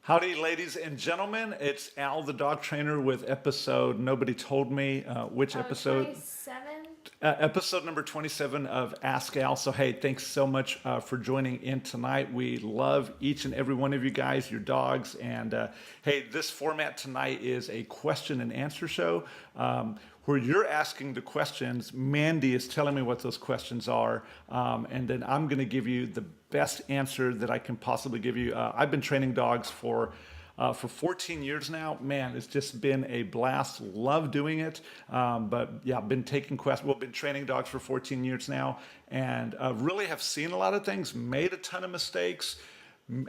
Howdy, ladies and gentlemen. It's Al, the dog trainer, with episode nobody told me which Oh, episode. 27? Episode number 27 of Ask Al. So, hey, thanks so much for joining in tonight. We love each and every one of you guys, your dogs. And hey, this format tonight is a question and answer show where you're asking the questions. Mandy is telling me what those questions are. And then I'm going to give you the best answer that I can possibly give you. I've been training dogs for 14 years now. Man, it's just been a blast. Love doing it. But yeah, been taking questions. Well, been training dogs for 14 years now, and really have seen a lot of things. Made a ton of mistakes.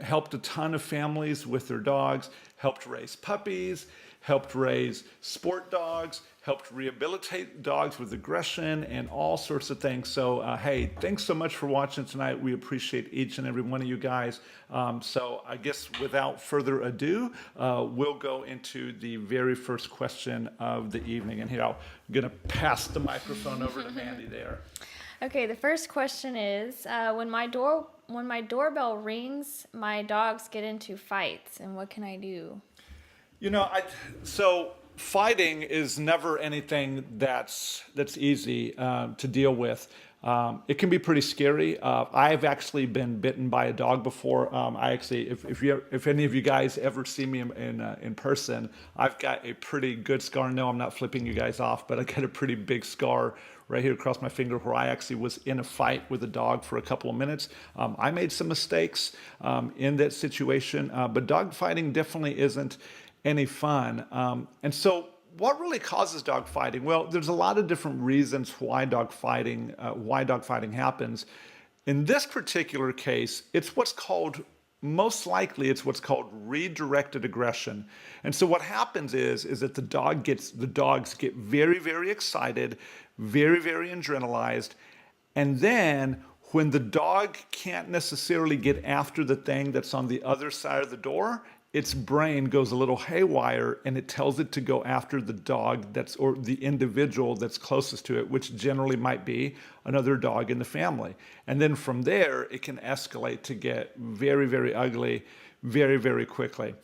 Helped a ton of families with their dogs. Helped raise puppies. Helped raise sport dogs. Helped rehabilitate dogs with aggression and all sorts of things. So, hey, thanks so much for watching tonight. We appreciate each and every one of you guys. So I guess without further ado, we'll go into the very first question of the evening. And here, I'm going to pass the microphone over to Mandy there. Okay, the first question is when my doorbell rings, my dogs get into fights, and what can I do? So fighting is never anything that's easy to deal with. It can be pretty scary. I've actually been bitten by a dog before. If any of you guys ever see me in person, I've got a pretty good scar. No, I'm not flipping you guys off, but I got a pretty big scar right here across my finger where I actually was in a fight with a dog for a couple of minutes. I made some mistakes in that situation, but dog fighting definitely isn't any fun. And so what really causes dog fighting? Well, there's a lot of different reasons why dog fighting happens. In this particular case, most likely it's what's called redirected aggression. And so what happens is that the dogs get very, very excited, very, very adrenalized, and then when the dog can't necessarily get after the thing that's on the other side of the door, its brain goes a little haywire and it tells it to go after the dog or the individual that's closest to it, which generally might be another dog in the family. And then from there, it can escalate to get very, very ugly very, very quickly.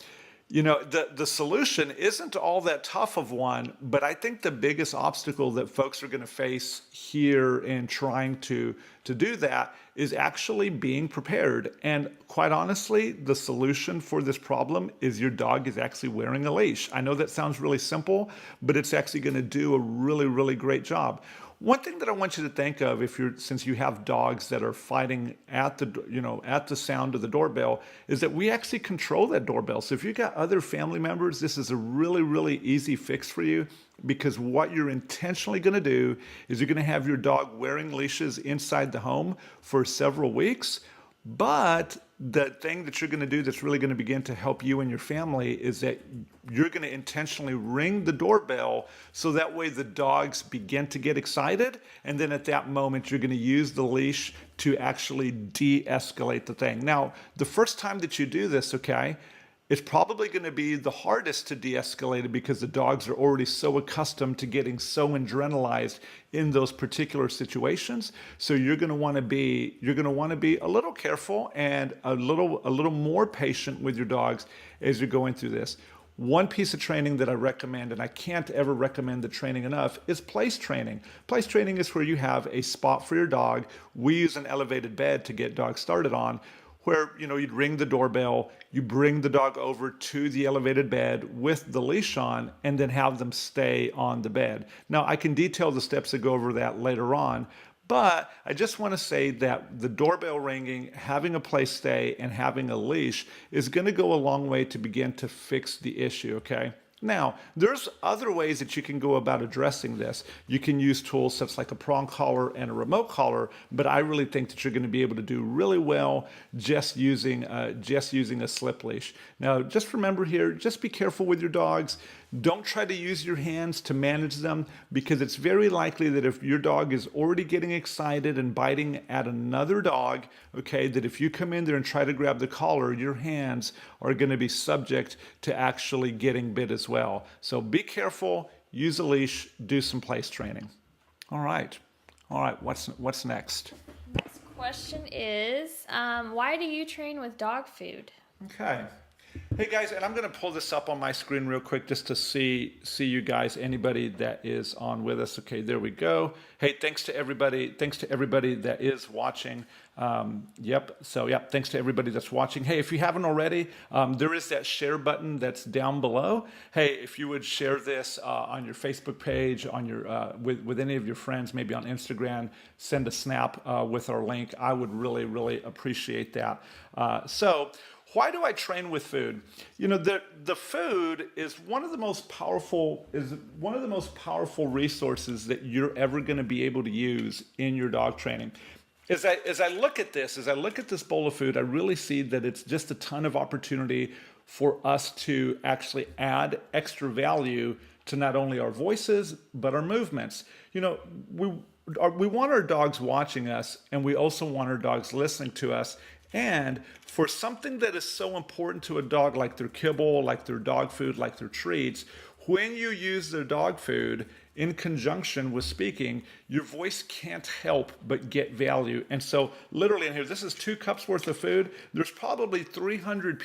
The solution isn't all that tough of one, but I think the biggest obstacle that folks are going to face here in trying to do that is actually being prepared. And quite honestly, the solution for this problem is your dog is actually wearing a leash. I know that sounds really simple, but it's actually going to do a really, really great job. One thing that I want you to think of, since you have dogs that are fighting at the sound of the doorbell, is that we actually control that doorbell. So if you've got other family members, this is a really, really easy fix for you, because what you're intentionally going to do is you're going to have your dog wearing leashes inside the home for several weeks. But the thing that you're going to do that's really going to begin to help you and your family is that you're going to intentionally ring the doorbell so that way the dogs begin to get excited. And then at that moment, you're going to use the leash to actually de-escalate the thing. Now, the first time that you do this, okay, it's probably going to be the hardest to de-escalate it because the dogs are already so accustomed to getting so adrenalized in those particular situations. So you're going to want to be a little careful and a little more patient with your dogs as you're going through this. One piece of training that I recommend, and I can't ever recommend the training enough, is place training. Place training is where you have a spot for your dog. We use an elevated bed to get dogs started on, where you'd ring the doorbell, you bring the dog over to the elevated bed with the leash on, and then have them stay on the bed. Now, I can detail the steps that go over that later on, but I just want to say that the doorbell ringing, having a place stay, and having a leash is going to go a long way to begin to fix the issue, okay? Now, there's other ways that you can go about addressing this. You can use tools such like a prong collar and a remote collar, but I really think that you're going to be able to do really well just using a slip leash. Now, just remember here, just be careful with your dogs. Don't try to use your hands to manage them, because it's very likely that if your dog is already getting excited and biting at another dog, okay, that if you come in there and try to grab the collar, your hands are going to be subject to actually getting bit as well. So be careful, use a leash, do some place training. All right, what's next? Next question is, why do you train with dog food? Okay. Hey guys, and I'm going to pull this up on my screen real quick just to see you guys, anybody that is on with us. Okay, there we go. Hey, thanks to everybody. Thanks to everybody that is watching. Yep. So yeah, thanks to everybody that's watching. Hey, if you haven't already, there is that share button that's down below. Hey, if you would share this on your Facebook page, on your with any of your friends, maybe on Instagram, send a snap with our link. I would really appreciate that. So. Why do I train with food? You know, the food is one of the most powerful resources that you're ever going to be able to use in your dog training. As I look at this bowl of food, I really see that it's just a ton of opportunity for us to actually add extra value to not only our voices but our movements. You know, we want our dogs watching us, and we also want our dogs listening to us. And for something that is so important to a dog, like their kibble, like their dog food, like their treats, when you use their dog food in conjunction with speaking, your voice can't help but get value. And so literally in here, this is 2 cups worth of food. There's probably 300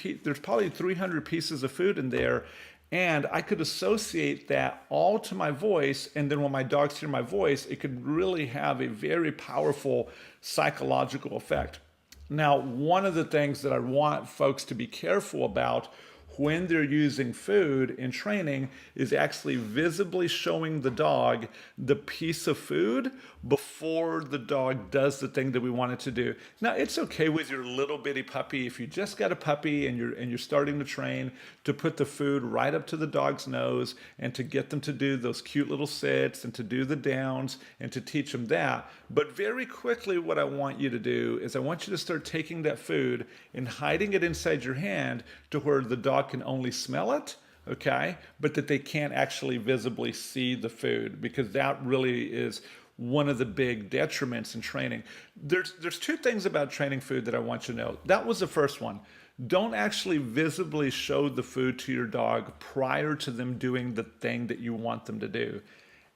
pieces of food in there. And I could associate that all to my voice. And then when my dogs hear my voice, it could really have a very powerful psychological effect. Now, one of the things that I want folks to be careful about when they're using food in training is actually visibly showing the dog the piece of food before the dog does the thing that we want it to do. Now, it's okay with your little bitty puppy, if you just got a puppy and you're starting to train, to put the food right up to the dog's nose and to get them to do those cute little sits and to do the downs and to teach them that. But very quickly, what I want you to do is I want you to start taking that food and hiding it inside your hand to where the dog can only smell it, okay, but that they can't actually visibly see the food, because that really is one of the big detriments in training. There's 2 things about training food that I want you to know. That was the first one. Don't actually visibly show the food to your dog prior to them doing the thing that you want them to do.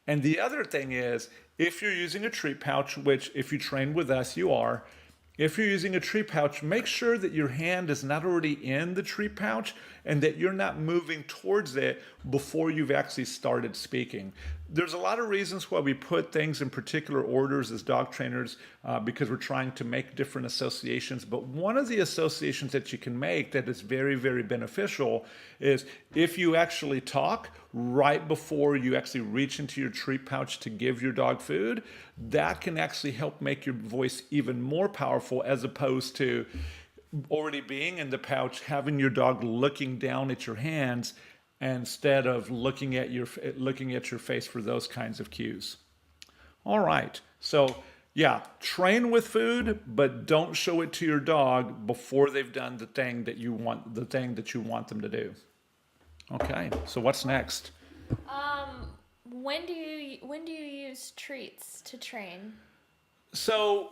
And the other thing is, if you're using a treat pouch, which if you train with us, you are, if you're using a treat pouch, make sure that your hand is not already in the treat pouch and that you're not moving towards it before you've actually started speaking. There's a lot of reasons why we put things in particular orders as dog trainers, because we're trying to make different associations. But one of the associations that you can make that is very beneficial is if you actually talk right before you actually reach into your treat pouch to give your dog food, that can actually help make your voice even more powerful, as opposed to already being in the pouch, having your dog looking down at your hands instead of looking at your face for those kinds of cues. All right. So yeah, train with food, but don't show it to your dog before they've done the thing that you want them to do. Okay. So what's next? When do you use treats to train? So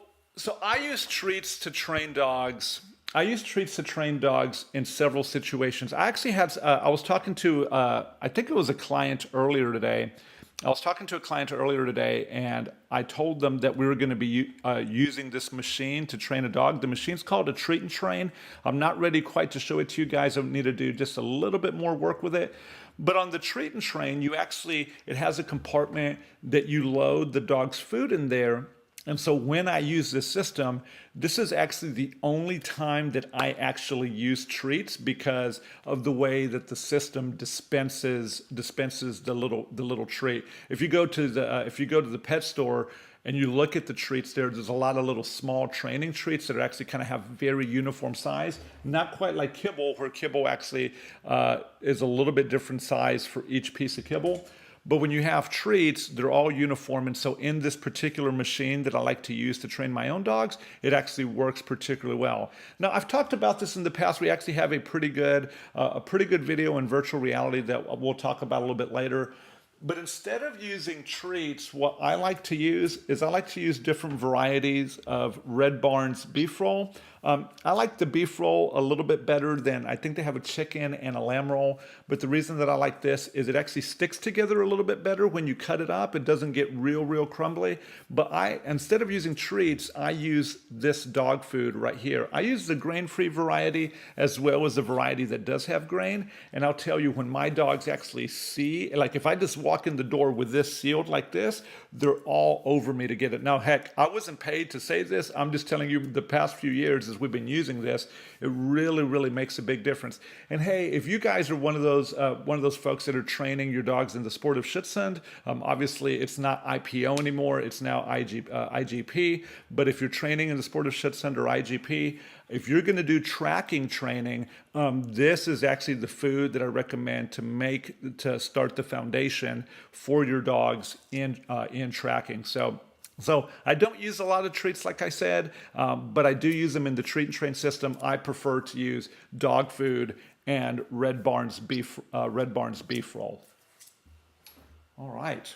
I use treats to train dogs. I use treats to train dogs in several situations. I actually had, I was talking to, I think it was a client earlier today. And I told them that we were going to be using this machine to train a dog. The machine's called a Treat and Train. I'm not ready quite to show it to you guys. I need to do just a little bit more work with it. But on the Treat and Train, it has a compartment that you load the dog's food in there. And so when I use this system, this is actually the only time that I actually use treats, because of the way that the system dispenses the little treat. If you go to the pet store and you look at the treats there's a lot of little small training treats that actually kind of have very uniform size. Not quite like kibble, where kibble actually is a little bit different size for each piece of kibble. But when you have treats, they're all uniform. And so in this particular machine that I like to use to train my own dogs, it actually works particularly well. Now, I've talked about this in the past. We actually have a pretty good video in virtual reality that we'll talk about a little bit later. But instead of using treats, what I like to use is I like to use different varieties of Red Barn's beef roll. I like the beef roll a little bit better than I think they have a chicken and a lamb roll. But the reason that I like this is it actually sticks together a little bit better when you cut it up. It doesn't get real crumbly. But instead of using treats, I use this dog food right here. I use the grain-free variety as well as the variety that does have grain. And I'll tell you, when my dogs actually see, like if I just walk in the door with this sealed like this, they're all over me to get it. Now, heck, I wasn't paid to say this. I'm just telling you the past few years as we've been using this, it really makes a big difference. And hey, if you guys are one of those folks that are training your dogs in the sport of Schutzhund, obviously it's not IPO anymore, it's now IGP. But if you're training in the sport of Schutzhund or IGP, if you're going to do tracking training, this is actually the food that I recommend to start the foundation for your dogs in tracking. So I don't use a lot of treats, like I said, but I do use them in the treat and train system. I prefer to use dog food and Red Barn's beef roll. All right.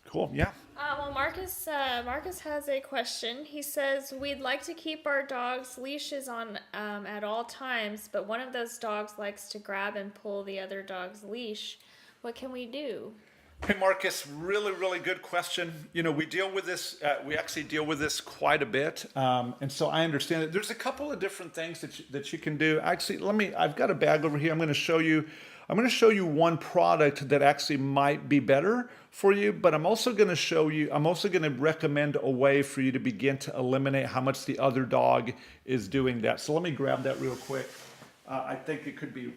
Cool. Yeah. Well, Marcus has a question. He says, we'd like to keep our dogs' leashes on at all times, but one of those dogs likes to grab and pull the other dog's leash. What can we do? Hey, Marcus, really good question. You know, we deal with this, we actually deal with this quite a bit. And so I understand that there's a couple of different things that you can do. Actually, I've got a bag over here. I'm going to show you one product that actually might be better for you, but I'm also going to recommend a way for you to begin to eliminate how much the other dog is doing that. So let me grab that real quick. I think it could be,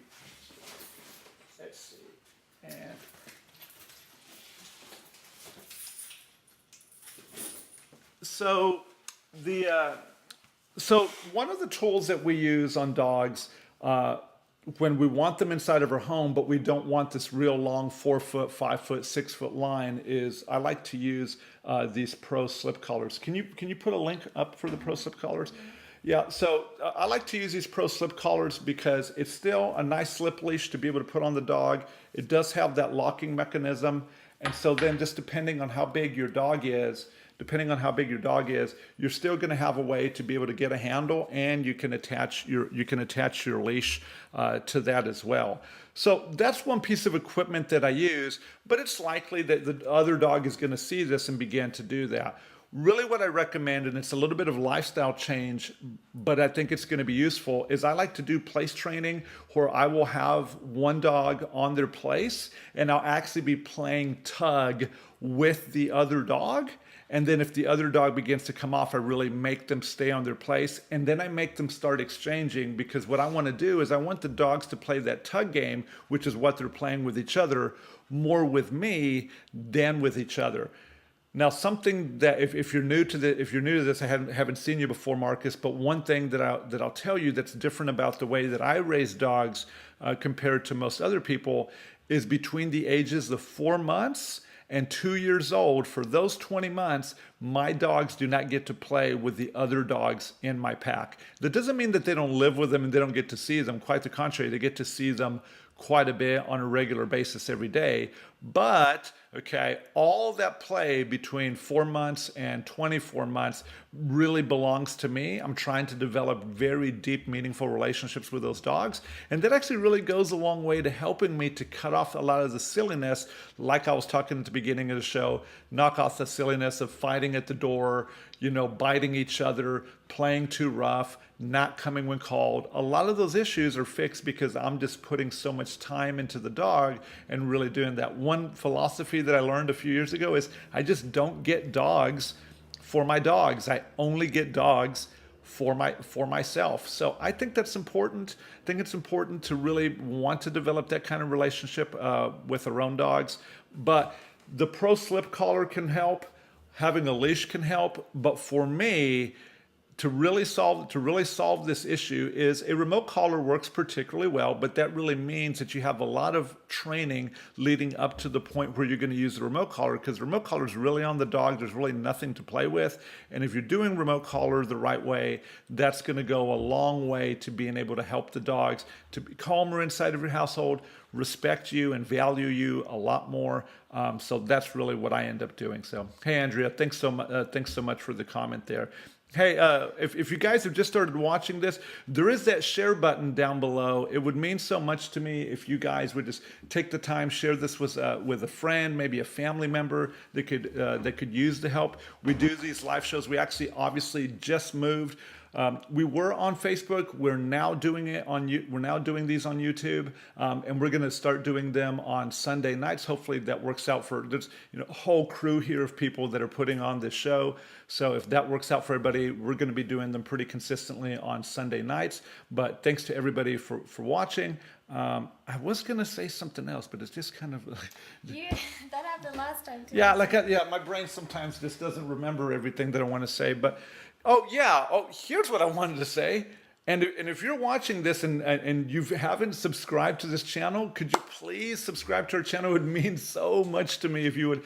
let's see, and so one of the tools that we use on dogs when we want them inside of our home, but we don't want this real long 4 foot, 5 foot, 6 foot line, is I like to use these Pro slip collars. Can you put a link up for the Pro slip collars? Yeah, so I like to use these Pro slip collars because it's still a nice slip leash to be able to put on the dog. It does have that locking mechanism, and so then just depending on how big your dog is, you're still going to have a way to be able to get a handle, and you can attach your leash to that as well. So that's one piece of equipment that I use, but it's likely that the other dog is going to see this and begin to do that. Really what I recommend, and it's a little bit of lifestyle change, but I think it's going to be useful, is I like to do place training where I will have one dog on their place and I'll actually be playing tug with the other dog. And then if the other dog begins to come off, I really make them stay on their place. And then I make them start exchanging, because what I want to do is I want the dogs to play that tug game, which is what they're playing with each other, more with me than with each other. Now, something that if you're new to this, I haven't seen you before, Marcus. But one thing that I'll tell you that's different about the way that I raise dogs compared to most other people is between the ages of 4 months and 2 years old. For those 20 months, my dogs do not get to play with the other dogs in my pack. That doesn't mean that they don't live with them and they don't get to see them. Quite the contrary, they get to see them quite a bit on a regular basis every day. But, okay, all that play between 4 months and 24 months really belongs to me. I'm trying to develop very deep, meaningful relationships with those dogs. And that actually really goes a long way to helping me to cut off a lot of the silliness, like I was talking at the beginning of the show, knock off the silliness of fighting at the door, biting each other, playing too rough, not coming when called. A lot of those issues are fixed because I'm just putting so much time into the dog and really doing that. One philosophy that I learned a few years ago is I just don't get dogs for my dogs. I only get dogs for myself. So I think that's important. I think it's important to really want to develop that kind of relationship with our own dogs. But the Pro Slip Collar can help. Having a leash can help. But for me, to really solve this issue is a remote collar works particularly well, but that really means that you have a lot of training leading up to the point where you're going to use the remote collar, because the remote collar is really on the dog. There's really nothing to play with. And if you're doing remote collar the right way, that's going to go a long way to being able to help the dogs to be calmer inside of your household. respect you and value you a lot more. So that's really what I end up doing. So, hey, Andrea, thanks so much for the comment there. Hey, if you guys have just started watching this, there is that share button down below. It would mean so much to me if you guys would just take the time, share this with a friend, maybe a family member that could use the help. We do these live shows. We actually obviously just moved. We were on Facebook. We're now doing it on we're now doing these on YouTube, and we're going to start doing them on Sunday nights. Hopefully that works out for there's a whole crew here of people that are putting on this show. So if that works out for everybody, we're going to be doing them pretty consistently on Sunday nights. But thanks to everybody for watching. I was going to say something else, but it's just kind of that happened last time too. Yeah, my brain sometimes just doesn't remember everything that I want to say, but. Oh, here's what I wanted to say. And if you're watching this and you haven't subscribed to this channel, could you please subscribe to our channel? It would mean so much to me if you would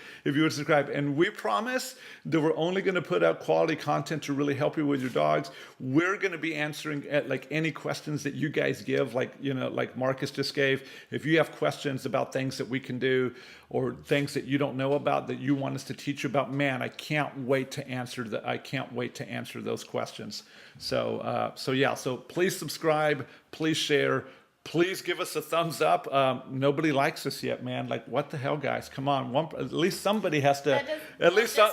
subscribe. And we promise that we're only going to put out quality content to really help you with your dogs. We're going to be answering like any questions that you guys give, like Marcus just gave. If you have questions about things that we can do or things that you don't know about that you want us to teach you about, man, I can't wait to answer those questions. So please subscribe, please share, please give us a thumbs up. Nobody likes us yet, man. Like, what the hell, guys? Come on, at least somebody has to. Just because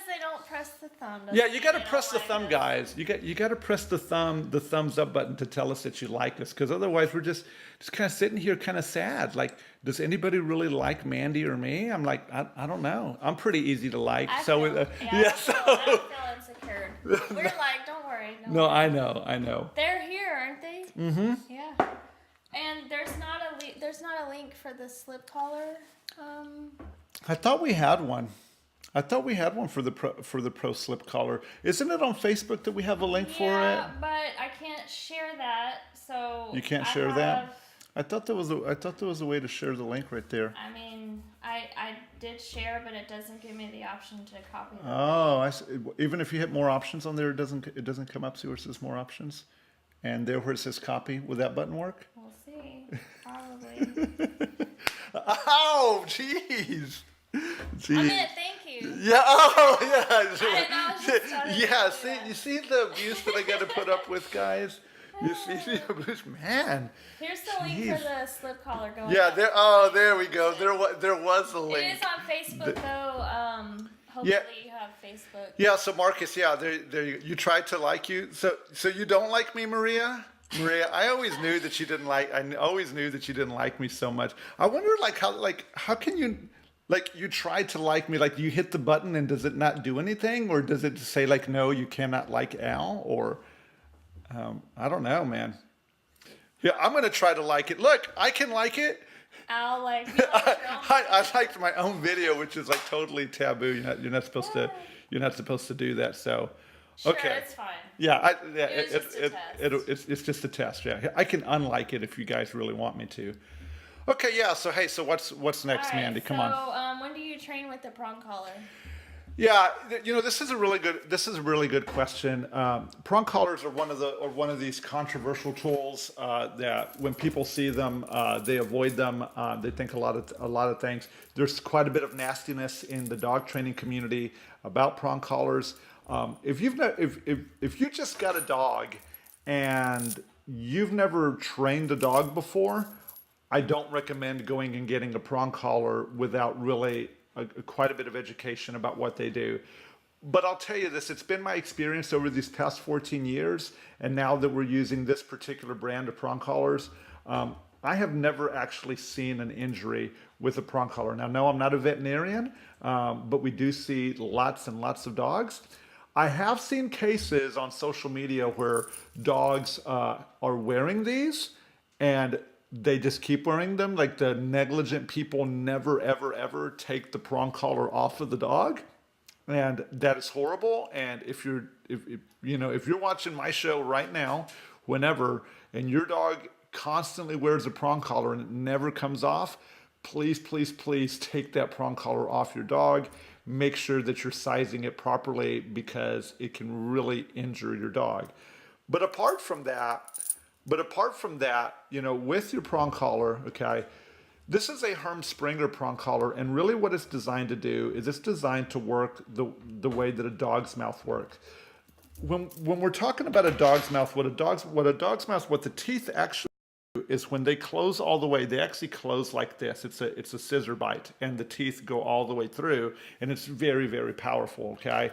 they don't press the thumb. Yeah, you got to press the thumb, guys. You got to press the thumbs up button to tell us that you like us, because otherwise we're just kind of sitting here, kind of sad. Like, does anybody really like Mandy or me? I'm like, I don't know. I'm pretty easy to like. I feel insecure. We're like, don't worry. No, I know. They're here, aren't they? Mm-hmm. Yeah. And there's not a link for the slip collar. I thought we had one. For the pro slip collar. Isn't it on Facebook that we have a link for it? Yeah, but I can't share that. So you can't share that. I thought there was a way to share the link right there. I mean, I did share, but it doesn't give me the option to copy the Oh, I see. Even if you hit more options on there, it doesn't come up. See where it says more options, and there where it says copy. Will that button work? We'll see. Probably. Oh, jeez. I meant thank you. Yeah. Oh, yeah. Yeah. See, you see the abuse that I got to put up with, guys. You see the abuse, man. Here's the link for the slip collar going. Yeah. There we go. There was a link. It is on Facebook though. Hopefully you have Facebook. Yeah. So Marcus, there you tried to like you. So you don't like me, Maria? Maria, I always knew that you didn't like me so much. I wonder how can you. Like, you tried to like me, like you hit the button and does it not do anything? Or does it say like, no, you cannot like Al? Or, I don't know, man. Yeah, I'm going to try to like it. Look, I can like it. Al, like, I liked my own video, which is like totally taboo. You're not supposed to do that. So, sure, okay. It's fine. Yeah, It's just a test. Yeah, I can unlike it if you guys really want me to. Okay, yeah. So hey, what's next, Mandy? Come on. So when do you train with the prong collar? Yeah, this is a really good question. Prong collars are one of these controversial tools that when people see them, they avoid them. They think a lot of things. There's quite a bit of nastiness in the dog training community about prong collars. If you just got a dog and you've never trained a dog before, I don't recommend going and getting a prong collar without really quite a bit of education about what they do. But I'll tell you this, it's been my experience over these past 14 years, and now that we're using this particular brand of prong collars, I have never actually seen an injury with a prong collar. Now, no, I'm not a veterinarian, but we do see lots and lots of dogs. I have seen cases on social media where dogs are wearing these, and they just keep wearing them. Like, the negligent people never, ever, ever take the prong collar off of the dog. And that is horrible. And if you're watching my show right now, whenever, and your dog constantly wears a prong collar and it never comes off, please, please, please take that prong collar off your dog. Make sure that you're sizing it properly, because it can really injure your dog. But apart from that, with your prong collar, okay, This is a Herm Sprenger prong collar, and really what it's designed to do is it's designed to work the way that a dog's mouth works. When we're talking about a dog's mouth, what the teeth actually do is when they close all the way, they actually close like this. It's a scissor bite, and the teeth go all the way through, and it's very, very powerful, okay?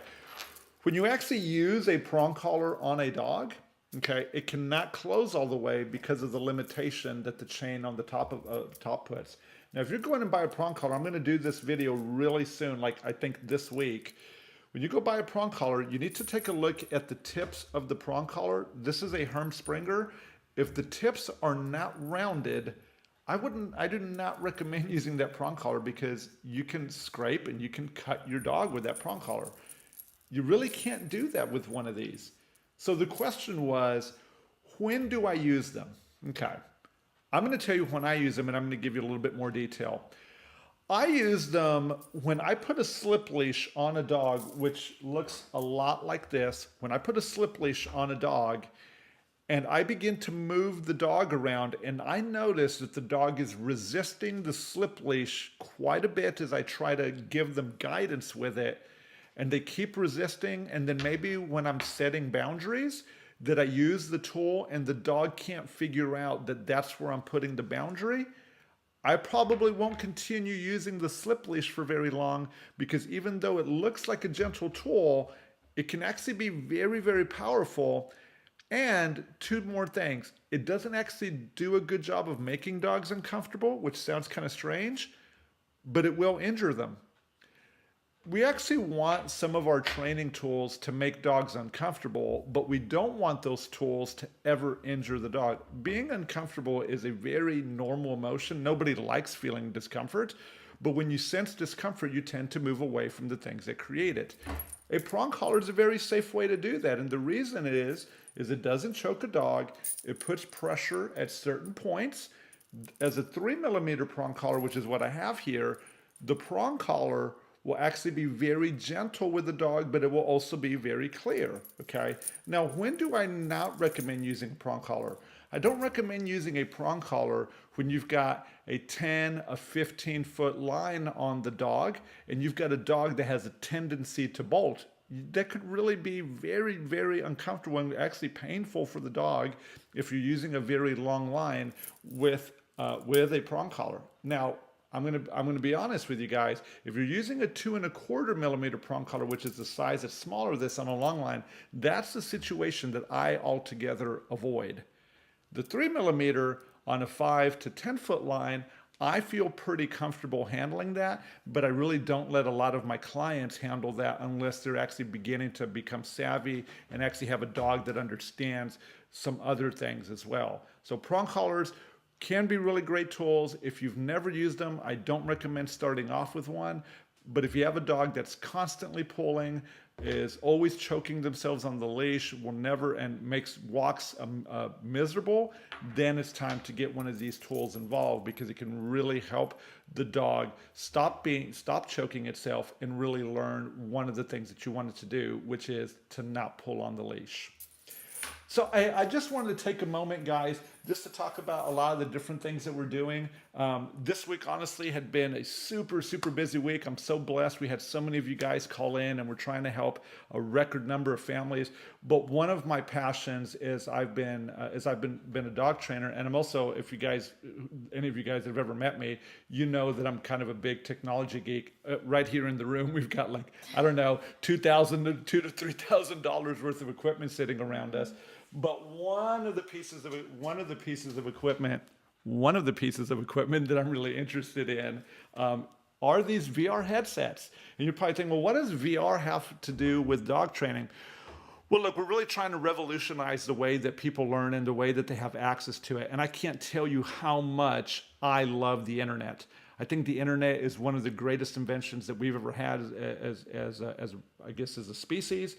When you actually use a prong collar on a dog, okay, it cannot close all the way because of the limitation that the chain on the top puts. Now, if you're going to buy a prong collar, I'm going to do this video really soon, like I think this week. When you go buy a prong collar, you need to take a look at the tips of the prong collar. This is a Herm Sprenger. If the tips are not rounded, I do not recommend using that prong collar because you can scrape and you can cut your dog with that prong collar. You really can't do that with one of these. So the question was, when do I use them? Okay, I'm going to tell you when I use them, and I'm going to give you a little bit more detail. I use them when I put a slip leash on a dog, which looks a lot like this. When I put a slip leash on a dog and I begin to move the dog around, and I notice that the dog is resisting the slip leash quite a bit as I try to give them guidance with it, and they keep resisting, and then maybe when I'm setting boundaries that I use the tool and the dog can't figure out that that's where I'm putting the boundary, I probably won't continue using the slip leash for very long, because even though it looks like a gentle tool, it can actually be very, very powerful. And two more things. It doesn't actually do a good job of making dogs uncomfortable, which sounds kind of strange, but it will injure them. We actually want some of our training tools to make dogs uncomfortable, but we don't want those tools to ever injure the dog. Being uncomfortable is a very normal emotion. Nobody likes feeling discomfort, but when you sense discomfort, you tend to move away from the things that create it. A prong collar is a very safe way to do that, and the reason is it doesn't choke a dog. It puts pressure at certain points. As a 3mm prong collar, which is what I have here, the prong collar will actually be very gentle with the dog, but it will also be very clear, okay? Now, when do I not recommend using a prong collar? I don't recommend using a prong collar when you've got a 10, a 15-foot line on the dog, and you've got a dog that has a tendency to bolt. That could really be very, very uncomfortable and actually painful for the dog if you're using a very long line with a prong collar. Now, I'm gonna be honest with you guys. If you're using a 2¼ millimeter prong collar, which is the size that's smaller than this on a long line, that's the situation that I altogether avoid. The 3mm on a 5 to 10 foot line, I feel pretty comfortable handling that, but I really don't let a lot of my clients handle that unless they're actually beginning to become savvy and actually have a dog that understands some other things as well. So prong collars can be really great tools. If you've never used them, I don't recommend starting off with one. But if you have a dog that's constantly pulling, is always choking themselves on the leash, will never, and makes walks miserable, then it's time to get one of these tools involved, because it can really help the dog stop choking itself and really learn one of the things that you want it to do, which is to not pull on the leash. So I just wanted to take a moment, guys, just to talk about a lot of the different things that we're doing. This week, honestly, had been a super, super busy week. I'm so blessed. We had so many of you guys call in, and we're trying to help a record number of families. But one of my passions is I've been a dog trainer, and I'm also, if you guys, any of you guys have ever met me, you know that I'm kind of a big technology geek. Right here in the room, we've got like, I don't know, $2,000 to $3,000 worth of equipment sitting around us. But one of the pieces of equipment that I'm really interested in are these VR headsets. And you're probably thinking, well, what does VR have to do with dog training? Well, look, we're really trying to revolutionize the way that people learn and the way that they have access to it. And I can't tell you how much I love the internet. I think the internet is one of the greatest inventions that we've ever had as a species.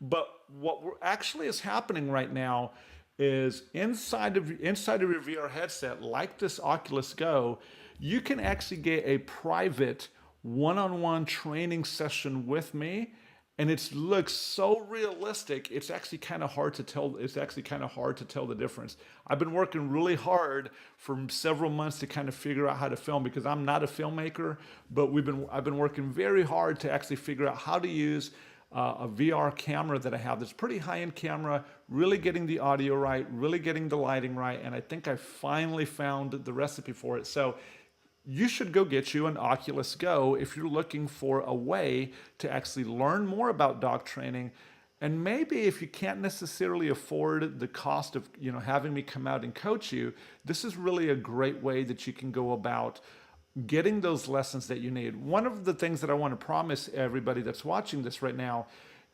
But what actually is happening right now is inside of your VR headset, like this Oculus Go, you can actually get a private one-on-one training session with me, and it looks so realistic. It's actually kind of hard to tell. It's actually kind of hard to tell the difference. I've been working really hard for several months to kind of figure out how to film because I'm not a filmmaker, but I've been working very hard to actually figure out how to use a VR camera that I have that's pretty high-end camera, really getting the audio right, really getting the lighting right, and I think I finally found the recipe for it. So you should go get you an Oculus Go if you're looking for a way to actually learn more about dog training. And maybe if you can't necessarily afford the cost of having me come out and coach you, this is really a great way that you can go about getting those lessons that you need. One of the things that I want to promise everybody that's watching this right now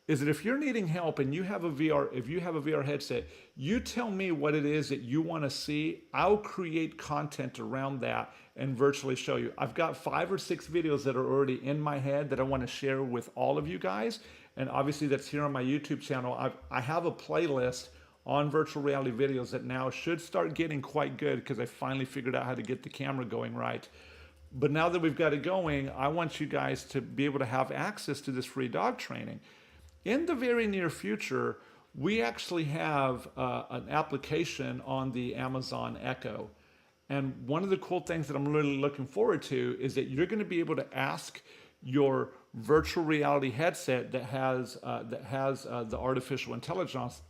is that if you're needing help and you have a VR headset, you tell me what it is that you want to see. I'll create content around that and virtually show you. I've got 5 or 6 videos that are already in my head that I want to share with all of you guys. And obviously that's here on my YouTube channel. I have a playlist on virtual reality videos that now should start getting quite good because I finally figured out how to get the camera going right. But now that we've got it going, I want you guys to be able to have access to this free dog training. In the very near future, we actually have an application on the Amazon Echo. And one of the cool things that I'm really looking forward to is that you're going to be able to ask your virtual reality headset that has the artificial intelligence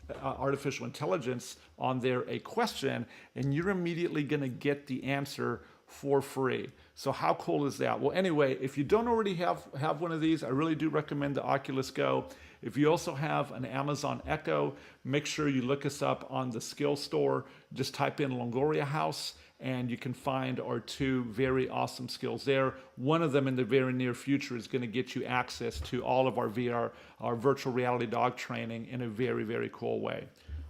on there a question, and you're immediately going to get the answer for free. So how cool is that? Well, anyway, if you don't already have one of these, I really do recommend the Oculus Go. If you also have an Amazon Echo, make sure you look us up on the skill store. Just type in Longoria House and you can find our 2 very awesome skills there. One of them in the very near future is going to get you access to all of our virtual reality dog training in a very, very cool way.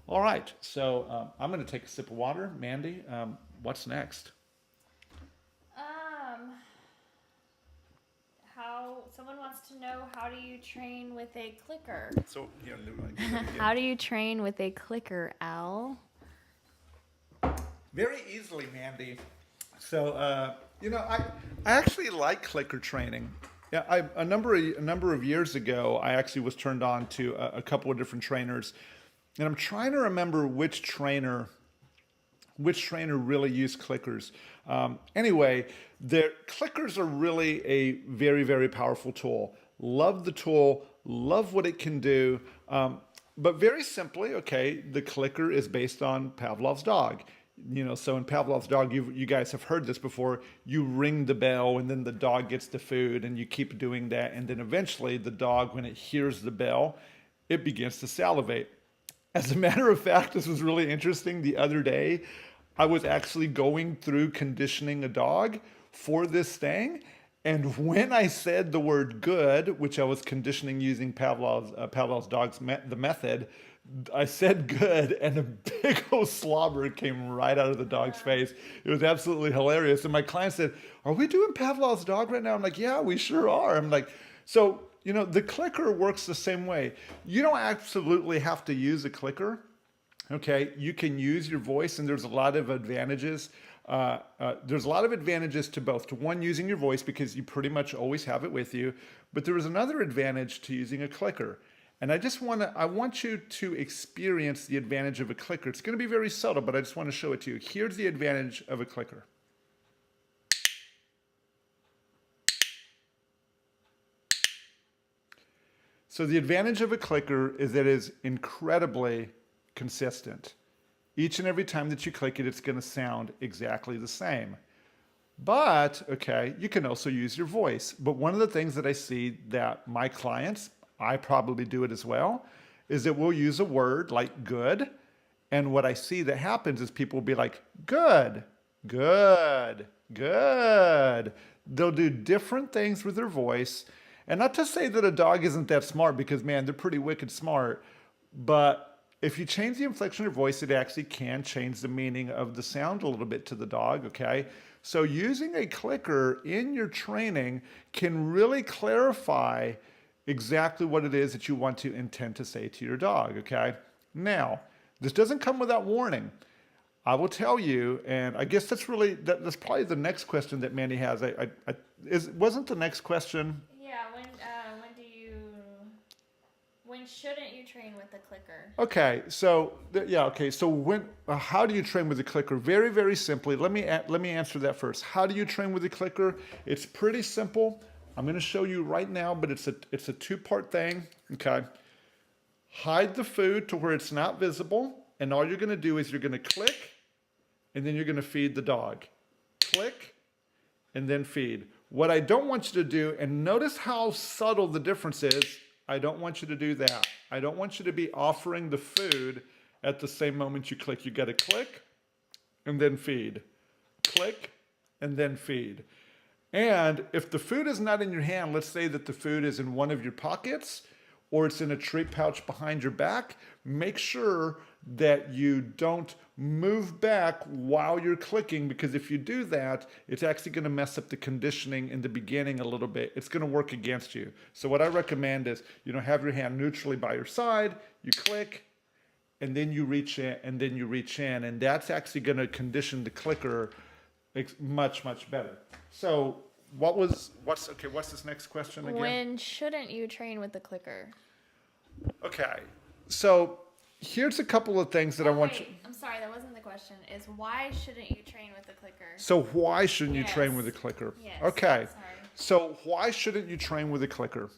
All right, so I'm going to take a sip of water. Mandy, what's next? Someone wants to know, how do you train with a clicker? So, How do you train with a clicker, Al? Very easily, Mandy. So, I actually like clicker training. Yeah, a number of years ago, I actually was turned on to a couple of different trainers, and I'm trying to remember which trainer really used clickers. Anyway, the clickers are really a very, very powerful tool. Love the tool, love what it can do. But very simply, okay, the clicker is based on Pavlov's dog. So in Pavlov's dog, you guys have heard this before, you ring the bell and then the dog gets the food and you keep doing that. And then eventually the dog, when it hears the bell, it begins to salivate. As a matter of fact, this was really interesting. The other day, I was actually going through conditioning a dog for this thing. And when I said the word good, which I was conditioning using Pavlov's dog's the method, I said good, and a big old slobber came right out of the dog's face. It was absolutely hilarious. And my client said, "Are we doing Pavlov's dog right now?" I'm like, "Yeah, we sure are." I'm like, so, the clicker works the same way. You don't absolutely have to use a clicker. Okay, you can use your voice, and there's a lot of advantages. There's a lot of advantages to both. To one, using your voice, because you pretty much always have it with you. But there is another advantage to using a clicker. And I want you to experience the advantage of a clicker. It's going to be very subtle, but I just want to show it to you. Here's the advantage of a clicker. So the advantage of a clicker is that it is incredibly consistent. Each and every time that you click it, it's going to sound exactly the same. But, okay, you can also use your voice. But one of the things that I see that my clients, I probably do it as well, is that we'll use a word like good. And what I see that happens is people will be like, good, good, good. They'll do different things with their voice. And not to say that a dog isn't that smart, because, man, they're pretty wicked smart. But if you change the inflection of your voice, it actually can change the meaning of the sound a little bit to the dog, okay? So using a clicker in your training can really clarify exactly what it is that you want to intend to say to your dog, okay? Now, this doesn't come without warning. I will tell you, and I guess that's probably the next question that Mandy has. Wasn't the next question? Yeah, when do you when shouldn't you train with the clicker? Okay, so so when how do you train with the clicker? Very, very simply. Let me answer that first. How do you train with the clicker? It's pretty simple. I'm going to show you right now, but it's a two-part thing. Okay, hide the food to where it's not visible, and all you're going to do is you're going to click, and then you're going to feed the dog. Click, and then feed. What I don't want you to do, and notice how subtle the difference is. I don't want you to do that. I don't want you to be offering the food at the same moment you click. You got to click and then feed. Click and then feed. And if the food is not in your hand, let's say that the food is in one of your pockets or it's in a treat pouch behind your back, make sure that you don't move back while you're clicking, because if you do that, it's actually going to mess up the conditioning in the beginning a little bit. It's going to work against you. So what I recommend is, have your hand neutrally by your side, you click, and then you reach in, and that's actually going to condition the clicker much, much better. So what's this next question again? When shouldn't you train with the clicker? Okay, so here's a couple of things that I want you. I'm sorry, that wasn't the question. Is why shouldn't you train with the clicker? So why shouldn't you Yes. train with a clicker? Yes. Okay. Sorry. So why shouldn't you train with a clicker?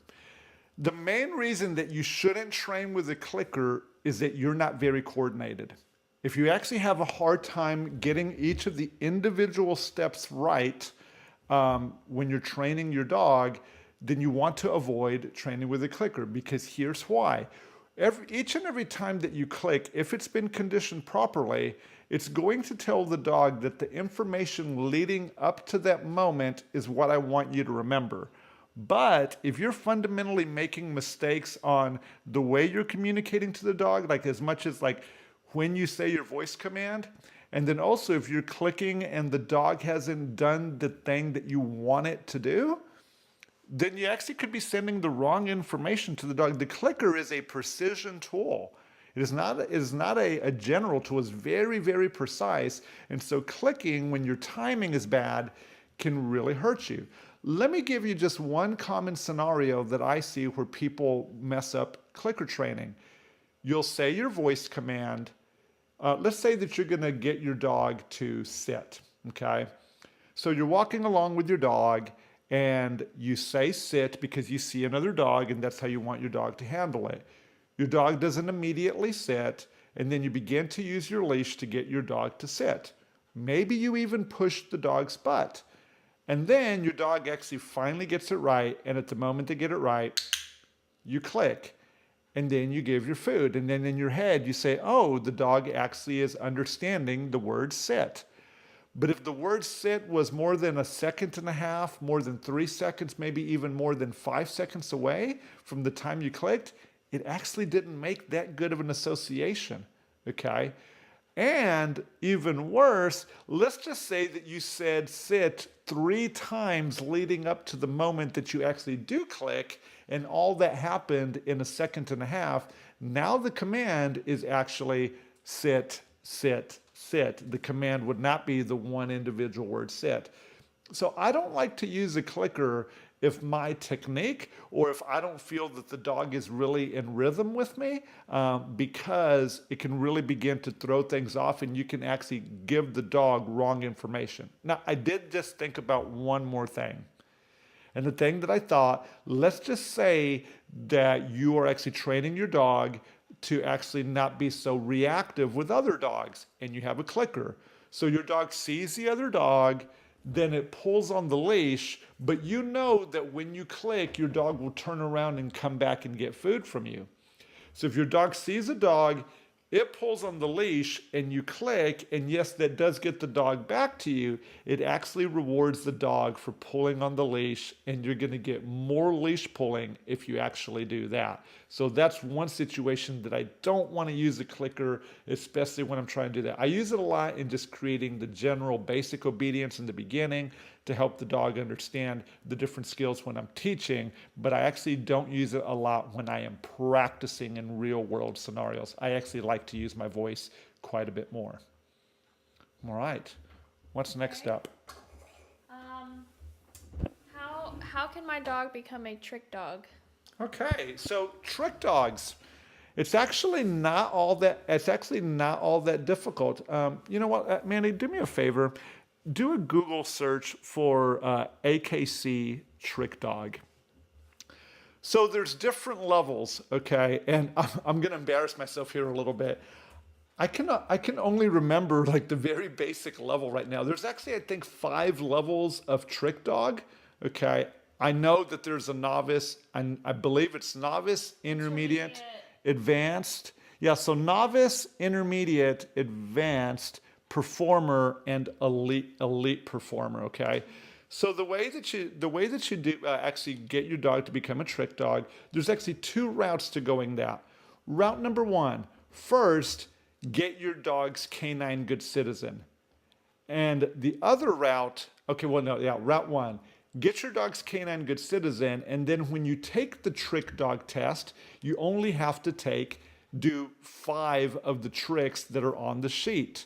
The main reason that you shouldn't train with a clicker is that you're not very coordinated. If you actually have a hard time getting each of the individual steps right when you're training your dog, then you want to avoid training with a clicker, because here's why. Each and every time that you click, if it's been conditioned properly, it's going to tell the dog that the information leading up to that moment is what I want you to remember. But if you're fundamentally making mistakes on the way you're communicating to the dog, like as much as like when you say your voice command, and then also if you're clicking and the dog hasn't done the thing that you want it to do, then you actually could be sending the wrong information to the dog. The clicker is a precision tool. It is not a general tool. It's very, very precise. And so clicking when your timing is bad can really hurt you. Let me give you just one common scenario that I see where people mess up clicker training. You'll say your voice command. Let's say that you're going to get your dog to sit, okay? So you're walking along with your dog, and you say sit because you see another dog, and that's how you want your dog to handle it. Your dog doesn't immediately sit, and then you begin to use your leash to get your dog to sit. Maybe you even push the dog's butt. And then your dog actually finally gets it right, and at the moment to get it right, you click, and then you give your food. And then in your head, you say, oh, the dog actually is understanding the word sit. But if the word sit was more than a second and a half, more than 3 seconds, maybe even more than 5 seconds away from the time you clicked, it actually didn't make that good of an association, okay? And even worse, let's just say that you said sit 3 times leading up to the moment that you actually do click, and all that happened in a second and a half. Now the command is actually sit, sit, sit. The command would not be the one individual word sit. So I don't like to use a clicker if my technique, or if I don't feel that the dog is really in rhythm with me, because it can really begin to throw things off, and you can actually give the dog wrong information. Now, I did just think about one more thing. And the thing that I thought, let's just say that you are actually training your dog to actually not be so reactive with other dogs, and you have a clicker. So your dog sees the other dog, then it pulls on the leash, but you know that when you click, your dog will turn around and come back and get food from you. So if your dog sees a dog, it pulls on the leash and you click, and yes, that does get the dog back to you. It actually rewards the dog for pulling on the leash, and you're going to get more leash pulling if you actually do that. So that's one situation that I don't want to use a clicker, especially when I'm trying to do that. I use it a lot in just creating the general basic obedience in the beginning to help the dog understand the different skills when I'm teaching, but I actually don't use it a lot when I am practicing in real world scenarios. I actually like to use my voice quite a bit more. All right, what's next up? How can my dog become a trick dog? Okay, so trick dogs. It's actually not all that. It's actually not all that difficult. You know what, Mandy? Do me a favor. Do a Google search for AKC trick dog. So there's different levels, okay, and I'm gonna embarrass myself here a little bit. I can only remember like the very basic level right now. There's actually I think 5 levels of trick dog. Okay, I know that there's a novice, and I believe it's novice, intermediate, advanced. Yeah, so novice, intermediate, advanced, performer, and elite performer. Okay. So the way that you do actually get your dog to become a trick dog, there's actually 2 routes to going that. Route number one, first, get your dog's canine good citizen. And the other route, okay, well, no, yeah, route one, get your dog's canine good citizen. And then when you take the trick dog test, you only have to do 5 of the tricks that are on the sheet.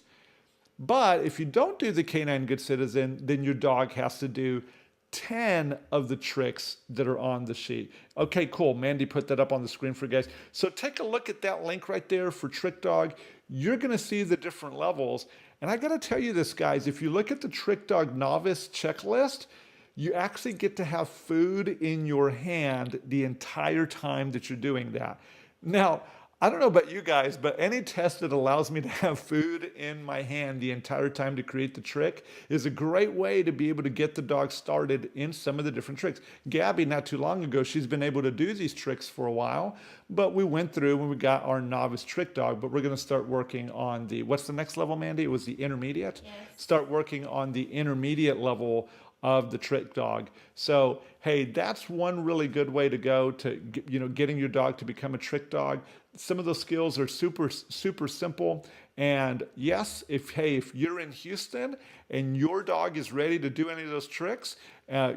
But if you don't do the canine good citizen, then your dog has to do 10 of the tricks that are on the sheet. Okay, cool. Mandy put that up on the screen for you guys. So take a look at that link right there for trick dog. You're going to see the different levels. And I got to tell you this, guys, if you look at the trick dog novice checklist, you actually get to have food in your hand the entire time that you're doing that. Now, I don't know about you guys, but any test that allows me to have food in my hand the entire time to create the trick is a great way to be able to get the dog started in some of the different tricks. Gabby, not too long ago, she's been able to do these tricks for a while, but we went through when we got our novice trick dog, but we're going to start working on what's the next level, Mandy? It was the intermediate? Yes. Start working on the intermediate level of the trick dog. So, hey, that's one really good way to go to, getting your dog to become a trick dog. Some of those skills are super, super simple. And yes, if you're in Houston and your dog is ready to do any of those tricks,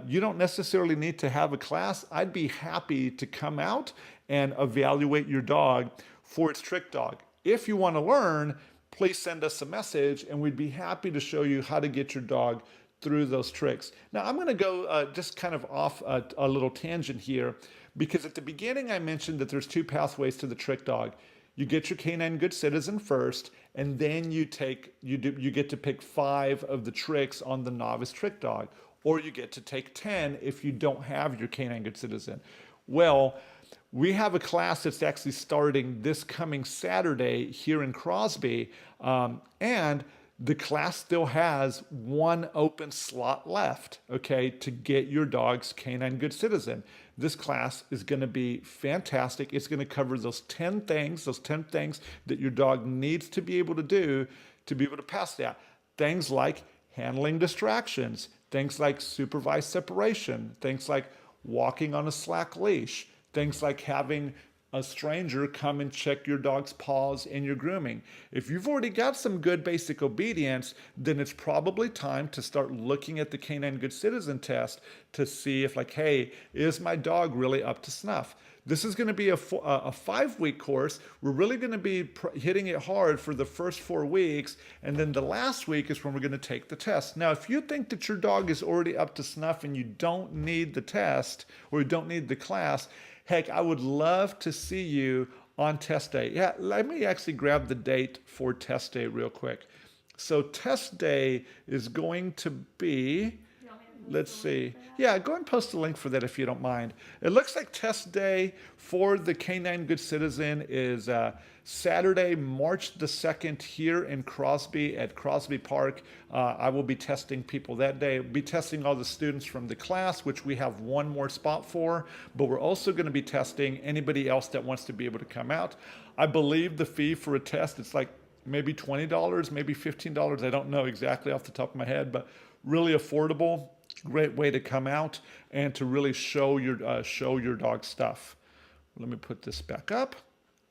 you don't necessarily need to have a class. I'd be happy to come out and evaluate your dog for its trick dog. If you want to learn, please send us a message and we'd be happy to show you how to get your dog through those tricks. Now, I'm going to go just kind of off a little tangent here because at the beginning I mentioned that there's 2 pathways to the trick dog. You get your canine good citizen first, and then you get to pick 5 of the tricks on the novice trick dog, or you get to take 10 if you don't have your canine good citizen. Well, we have a class that's actually starting this coming Saturday here in Crosby, and the class still has 1 open slot left, okay, to get your dog's canine good citizen. This class is going to be fantastic. It's going to cover those 10 things that your dog needs to be able to do to be able to pass that. Things like handling distractions, things like supervised separation, things like walking on a slack leash, things like having a stranger come and check your dog's paws in your grooming. If you've already got some good basic obedience, then it's probably time to start looking at the canine good citizen test to see if hey, is my dog really up to snuff? This is going to be a 5-week course. We're really going to be hitting it hard for the first 4 weeks, and then the last week is when we're going to take the test. Now, if you think that your dog is already up to snuff and you don't need the test or you don't need the class, heck, I would love to see you on test day. Yeah, let me actually grab the date for test day real quick. So test day is going to be, let's see. Yeah, go and post a link for that if you don't mind. It looks like test day for the Canine Good Citizen is Saturday, March the 2nd here in Crosby at Crosby Park. I will be testing people that day. I'll be testing all the students from the class, which we have 1 more spot for, but we're also going to be testing anybody else that wants to be able to come out. I believe the fee for a test, it's like maybe $20, maybe $15. I don't know exactly off the top of my head, but really affordable. Great way to come out and to really show your dog stuff. Let me put this back up.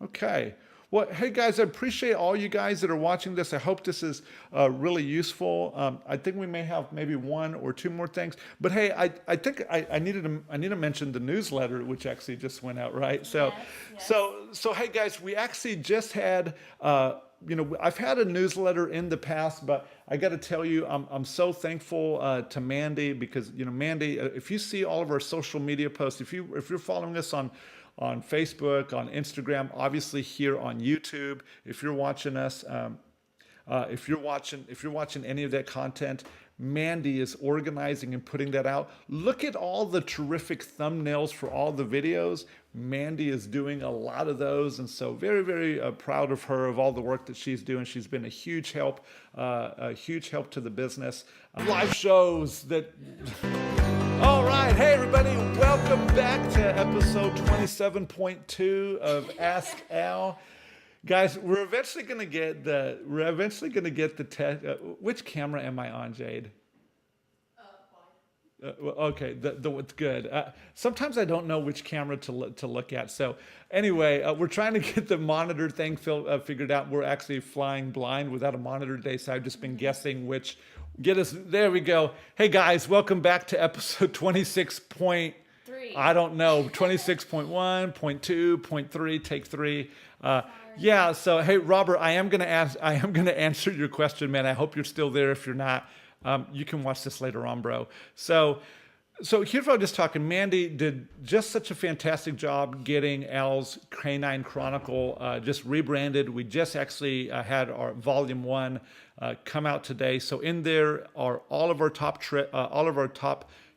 Okay. Well, hey guys, I appreciate all you guys that are watching this. I hope this is really useful. I think we may have maybe one or two more things, but hey, I think I need to mention the newsletter, which actually just went out, right? So, Yes, yes. so hey guys, we actually just had. I've had a newsletter in the past, but I got to tell you, I'm so thankful to Mandy because Mandy, if you see all of our social media posts, if you're following us on Facebook, on Instagram, obviously here on YouTube, if you're watching us, if you're watching any of that content, Mandy is organizing and putting that out. Look at all the terrific thumbnails for all the videos. Mandy is doing a lot of those, and so very, very proud of her, of all the work that she's doing. She's been a huge help to the business. Live shows that. All right, hey everybody, welcome back to episode 27.2 of Ask Al. Guys, we're eventually gonna get the test. Which camera am I on, Jade? Well, okay, it's good. Sometimes I don't know which camera to look at. So anyway, we're trying to get the monitor thing figured out. We're actually flying blind without a monitor today, so I've just been guessing which. Get us there. We go. Hey guys, welcome back to episode 26. I don't know, 26.1, 0.2, 0.3, take 3. Yeah, so hey Robert, I am gonna answer your question, man. I hope you're still there. If you're not, you can watch this later on, bro. So here's what I'm just talking. Mandy did just such a fantastic job getting Al's Canine Chronicle just rebranded. We just actually had our volume 1 come out today. So in there are all of our top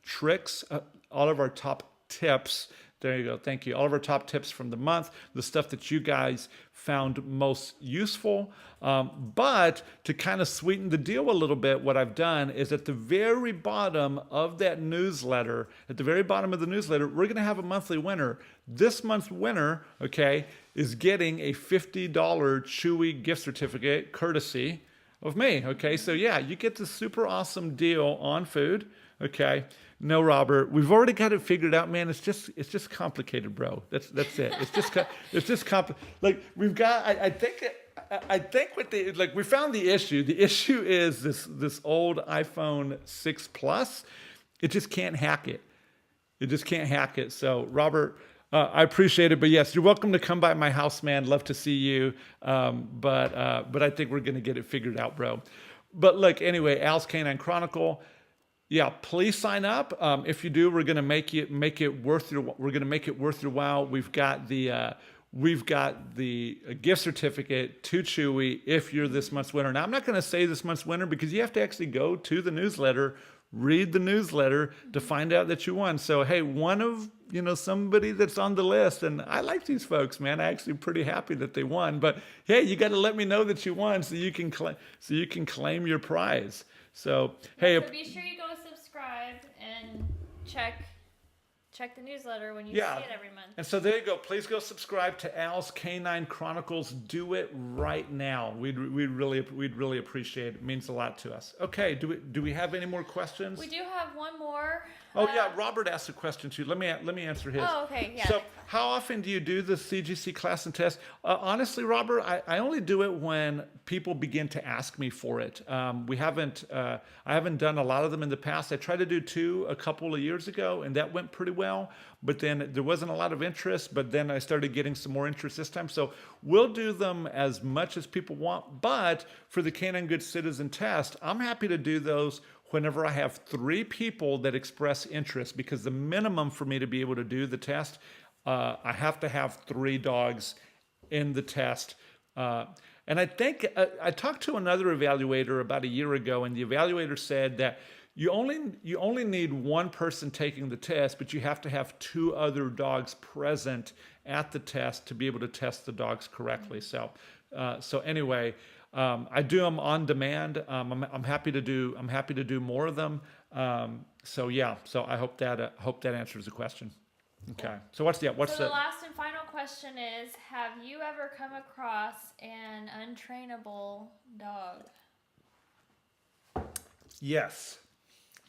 tricks, all of our top tips. There you go. Thank you. All of our top tips from the month, the stuff that you guys found most useful. But to kind of sweeten the deal a little bit, what I've done is at the very bottom of that newsletter, we're going to have a monthly winner. This month's winner, okay, is getting a $50 Chewy gift certificate courtesy of me. Okay. So yeah, you get this super awesome deal on food. Okay. No, Robert, we've already got it figured out, man. It's just complicated, bro. That's it. It's just complicated. Like we've got, I think we found the issue. The issue is this old iPhone 6 Plus. It just can't hack it. It just can't hack it. So Robert, I appreciate it, but yes, you're welcome to come by my house, man. Love to see you. But I think we're gonna get it figured out, bro. But look, anyway, Al's Canine Chronicle. Yeah, please sign up. If you do, we're gonna make it worth your while. We've got the gift certificate to Chewy if you're this month's winner. Now, I'm not gonna say this month's winner because you have to actually go to the newsletter, read the newsletter to find out that you won. So hey, one of somebody that's on the list, and I like these folks, man. I'm actually pretty happy that they won. But hey, you got to let me know that you won so you can claim your prize. So hey, so be sure you go subscribe and check the newsletter when you see it every month. And so there you go. Please go subscribe to Al's Canine Chronicles. Do it right now. We'd really appreciate it. It means a lot to us. Okay. Do we have any more questions? We do have one more. Oh yeah, Robert asked a question too. Let me answer his. Oh, okay, yeah. So, how often do you do the CGC class and test? Honestly, Robert, I only do it when people begin to ask me for it. I haven't done a lot of them in the past. I tried to do 2 a couple of years ago, and that went pretty well. But then there wasn't a lot of interest. But then I started getting some more interest this time. So we'll do them as much as people want. But for the Canine Good Citizen test, I'm happy to do those whenever I have 3 people that express interest, because the minimum for me to be able to do the test, I have to have 3 dogs in the test. And I think I talked to another evaluator about a year ago, and the evaluator said that you only need 1 person taking the test, but you have to have 2 other dogs present at the test to be able to test the dogs correctly. So anyway. I do them on demand. I'm happy to do more of them. So yeah. So I hope that answers the question. Okay. So what's the last and final question is: have you ever come across an untrainable dog? Yes,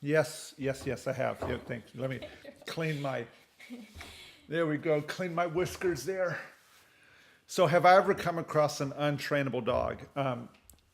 I have. Yeah, thank you. Let me clean my. There we go. Clean my whiskers there. So, have I ever come across an untrainable dog?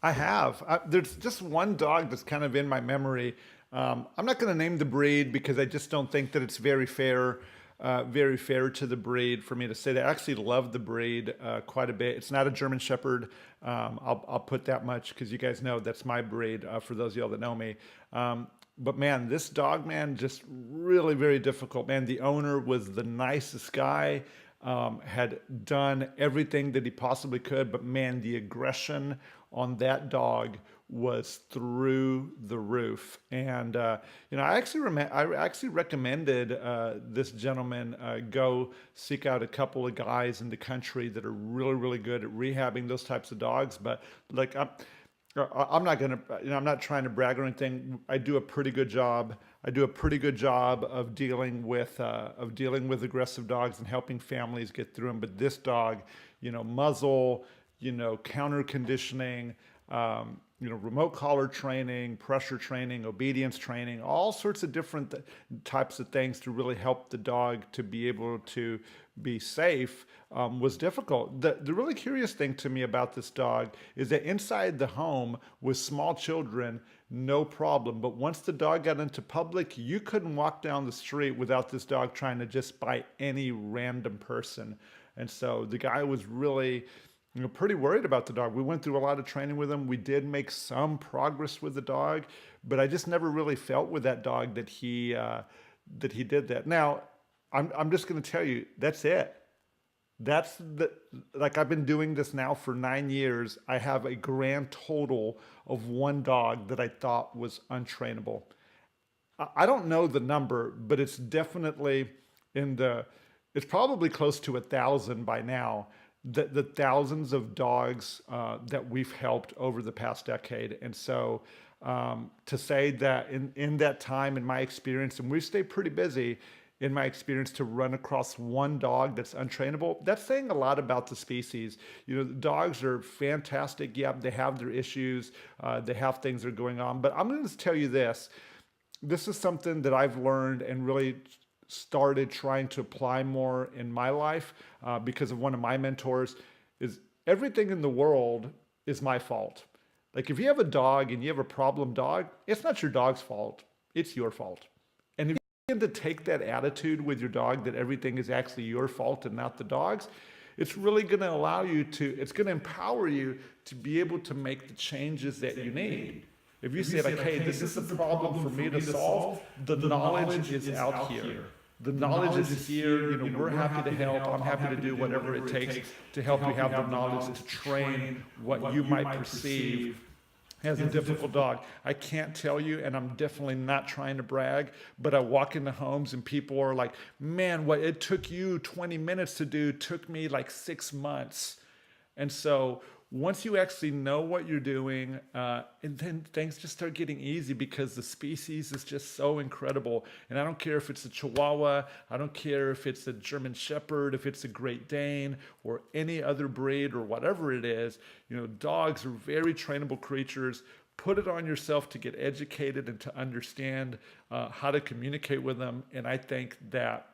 I have. There's just one dog that's kind of in my memory. I'm not going to name the breed because I just don't think that it's very fair to the breed for me to say that. I actually love the breed quite a bit. It's not a German Shepherd. I'll put that much because you guys know that's my breed. For those of y'all that know me. But man, this dog, man, just really very difficult. Man, the owner was the nicest guy. Had done everything that he possibly could, but man, the aggression on that dog was through the roof. And I actually recommended this gentleman go seek out a couple of guys in the country that are really really good at rehabbing those types of dogs. But like I'm not gonna, I'm not trying to brag or anything. I do a pretty good job. I do a pretty good job of dealing with aggressive dogs and helping families get through them. But this dog, muzzle, counter conditioning, remote collar training, pressure training, obedience training, all sorts of different types of things to really help the dog to be able to be safe was difficult. The really curious thing to me about this dog is that inside the home with small children, no problem. But once the dog got into public, you couldn't walk down the street without this dog trying to just bite any random person. And so the guy was really pretty worried about the dog. We went through a lot of training with him. We did make some progress with the dog, but I just never really felt with that dog that he did that. Now, I'm just going to tell you, that's it. Like I've been doing this now for 9 years. I have a grand total of one dog that I thought was untrainable. I don't know the number, but it's definitely it's probably close to 1,000 by now. The thousands of dogs that we've helped over the past decade. And so to say that in that time, in my experience, and we've stayed pretty busy, in my experience, to run across one dog that's untrainable, that's saying a lot about the species. The dogs are fantastic. Yeah, they have their issues. They have things that are going on. But I'm going to tell you this. This is something that I've learned and really started trying to apply more in my life because of one of my mentors. Is everything in the world is my fault. Like if you have a dog and you have a problem dog, it's not your dog's fault. It's your fault. And if you begin to take that attitude with your dog that everything is actually your fault and not the dog's, it's really going to it's going to empower you to be able to make the changes that you need. If you say like, hey, this is the problem for me to solve, the knowledge is out here. The knowledge is here. We're happy to help. I'm happy to do whatever it takes to help you have the knowledge to train what you might perceive as a difficult dog. I can't tell you, and I'm definitely not trying to brag, but I walk into homes and people are like, man, what it took you 20 minutes to do took me like 6 months. And so once you actually know what you're doing, and then things just start getting easy because the species is just so incredible. And I don't care if it's a Chihuahua, I don't care if it's a German Shepherd, if it's a Great Dane, or any other breed or whatever it is. Dogs are very trainable creatures. Put it on yourself to get educated and to understand how to communicate with them. And I think that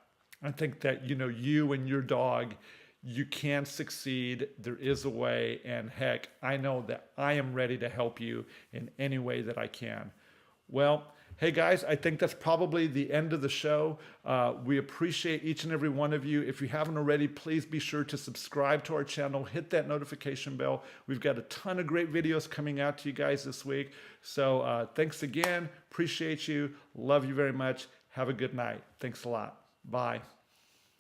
you and your dog, you can succeed. There is a way, and heck, I know that I am ready to help you in any way that I can. Well, hey guys, I think that's probably the end of the show. We appreciate each and every one of you. If you haven't already, please be sure to subscribe to our channel, hit that notification bell. We've got a ton of great videos coming out to you guys this week. So thanks again. Appreciate you. Love you very much. Have a good night. Thanks a lot. Bye.